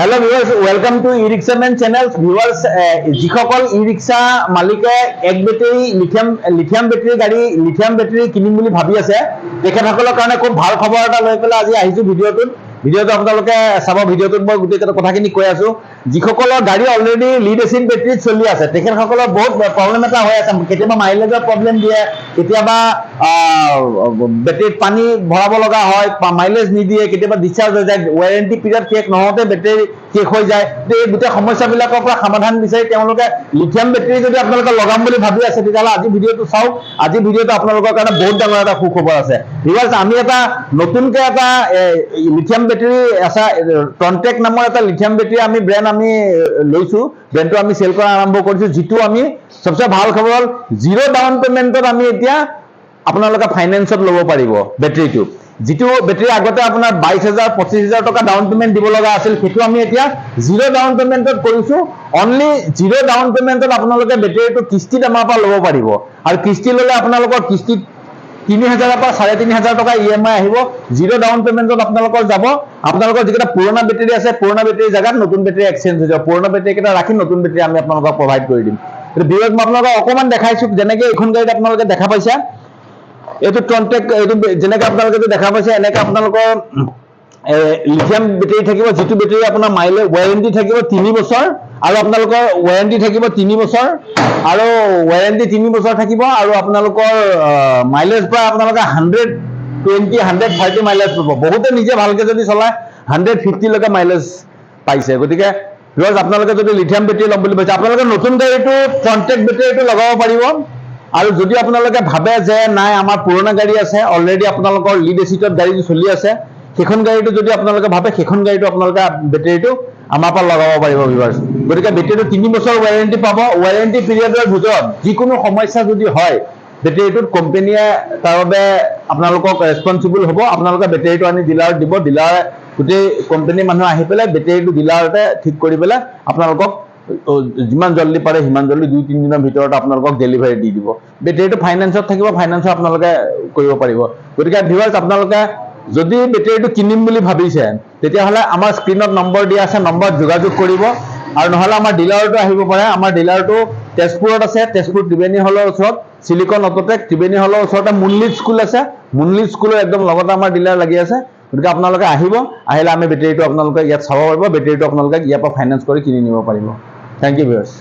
Hello viewers, welcome to e-rickshaw man channel. Viewers, যিসকল e-rickshaw মালিকে এক বেটেৰী লিথিয়াম বেটেৰী গাড়ী লিথিয়াম বেটেৰী কিনিম বুলি ভাবি আছে, তেখেতসকলৰ কাৰণে খুব ভাল খবৰ এটা লৈ পেলাই আজি আহিছো ভিডিঅ'টো আপোনালোকে চাব। ভিডিঅ'টোত মই গোটেই কথাখিনি কৈ আছো। যিসকলৰ গাড়ী অলৰেডি লিড এচিড বেটেৰীত চলি আছে, তেখেতসকলৰ বহুত প্ৰব্লেম এটা হৈ আছে। কেতিয়াবা মাইলেজৰ প্ৰব্লেম দিয়ে, কেতিয়াবা বেটেৰীত পানী ভৰাব লগা হয়, মাইলেজ নিদিয়ে, কেতিয়াবা ডিসচাৰ্জ হৈ যায়, ওয়াৰেন্টি পিৰিয়ড শেষ নহওঁতে বেটেৰী শেষ হৈ যায়। এই গোটেই সমস্যাবিলাকৰ পৰা সমাধান বিচাৰি তেওঁলোকে লিথিয়াম বেটেৰী যদি আপোনালোকে লগাম বুলি ভাবি আছে, তেতিয়াহ'লে আজি ভিডিঅ'টো চাওক। আজি ভিডিঅ'টো আপোনালোকৰ কাৰণে বহুত ডাঙৰ এটা সুখবৰ আছে। ভিউৱাৰ্ছ, আমি এটা নতুনকৈ এটা লিথিয়াম বেটেৰী আছে, ট্ৰনটেক নামৰ এটা লিথিয়াম বেটেৰী আমি ব্ৰেণ্ড আমি লৈছো। ব্ৰেণ্ডটো আমি চেল কৰা আৰম্ভ কৰিছো, যিটো আমি সবচে ভাল খবৰ হ'ল জিৰ' ডাউন পেমেণ্টত আমি এতিয়া আপোনালোকে ফাইনেন্সত ল'ব পাৰিব বেটেৰীটো। যিটো বেটেৰী আগতে আপোনাৰ 22,000-25,000 টকা ডাউন পেমেণ্ট দিব লগা আছিল, সেইটো আমি এতিয়া জিৰ' ডাউন পেমেণ্টত কৰিছো। অনলি জিৰ' ডাউন পেমেণ্টত আপোনালোকে বেটেৰীটো কিস্তিত আমাৰ পৰা ল'ব পাৰিব। আৰু কিস্তি ল'লে আপোনালোকৰ কিস্তিত 3,000 পৰা 3,500 টকা EMI আহিব। জিৰ' ডাউন পেমেণ্টত আপোনালোকৰ যাব। আপোনালোকৰ যিকেইটা পুৰণা বেটেৰী আছে, পুৰণা বেটেৰী জেগাত নতুন বেটেৰী এক্সচেঞ্জ হৈ যাব। পুৰণা বেটেৰী কেইটা ৰাখি নতুন বেটেৰী আমি আপোনালোকক প্ৰভাইড কৰি দিম। ভিডিঅ'ত মই আপোনালোকক অকণমান দেখাইছো, যেনেকৈ এইখন গাড়ীত আপোনালোকে দেখা পাইছে। এইটো ট্ৰনটেক, এইটো যেনেকৈ আপোনালোকে দেখা পাইছে, এনেকৈ আপোনালোকৰ লিথিয়াম বেটেৰী থাকিব, যিটো বেটেৰী আপোনাৰ মাইলেজ ৱাৰেণ্টি থাকিব 3 বছৰ, আৰু আপোনালোকৰ ৱাৰেণ্টি থাকিব 3 বছৰ, আৰু ৱাৰেণ্টি 3 বছৰ থাকিব, আৰু আপোনালোকৰ মাইলেজ প্ৰায় আপোনালোকে 120-130 মাইলেজ পাব। বহুতে নিজে ভালকে যদি চলায় 150 লৈকে মাইলেজ পাইছে। গতিকে ভিউৱাৰ্ছ, আপোনালোকে যদি লিথিয়াম বেটেৰী ল'ম বুলি ভাবিছে, আপোনালোকে নতুন গাড়ীটো ট্ৰনটেক বেটেৰীটো লগাব পাৰিব। আৰু যদি আপোনালোকে ভাবে যে নাই আমাৰ পুৰণা গাড়ী আছে, অলৰেডি আপোনালোকৰ লিড এচিডত গাড়ীটো চলি আছে, সেইখন গাড়ীটো যদি আপোনালোকে ভাবে, সেইখন গাড়ীটো আপোনালোকে বেটেৰীটো আমাৰ পৰা লগাব পাৰিব ভিউৱাৰ্ছ। গতিকে বেটেৰীটো 3 বছৰ ৱাৰেণ্টি পাব। ৱাৰেণ্টি পিৰিয়ডৰ ভিতৰত যিকোনো সমস্যা যদি হয়, বেটেৰীটোত কোম্পানীয়ে তাৰ বাবে আপোনালোকক ৰেছপনচিবল হ'ব। আপোনালোকে বেটেৰীটো আনি ডিলাৰত দিব, ডিলাৰে গোটেই কোম্পানীৰ মানুহ আহি পেলাই বেটেৰীটো ডিলাৰতে ঠিক কৰি পেলাই আপোনালোকক যিমান জল্দি পাৰে সিমান জল্দি 2-3 দিনৰ ভিতৰত আপোনালোকক ডেলিভাৰী দি দিব। বেটেৰীটো ফাইনেন্সত থাকিব, ফাইনেন্সত আপোনালোকে কৰিব পাৰিব। গতিকে ভিউৱাৰ্ছ, আপোনালোকে যদি বেটেৰীটো কিনিম বুলি ভাবিছে, তেতিয়াহ'লে আমাৰ স্ক্ৰীণত নম্বৰ দিয়া আছে, নম্বৰত যোগাযোগ কৰিব। আৰু নহ'লে আমাৰ ডিলাৰতো আহিব পাৰে। আমাৰ ডিলাৰটো তেজপুৰত আছে, তেজপুৰ ত্ৰিবেণী হলৰ ওচৰত, চিলিকন অট'টেক ত্ৰিবেণী হলৰ ওচৰতে মুনলিত স্কুল আছে। মুনলিত স্কুলৰ একদম লগতে আমাৰ ডিলাৰ লাগি আছে। গতিকে আপোনালোকে আহিব, আহিলে আমি বেটেৰীটো আপোনালোকে ইয়াত চাব পাৰিব। বেটেৰীটো আপোনালোকে ইয়াৰ পৰা ফাইনেন্স কৰি কিনি নিব পাৰিব। Thank you viewers.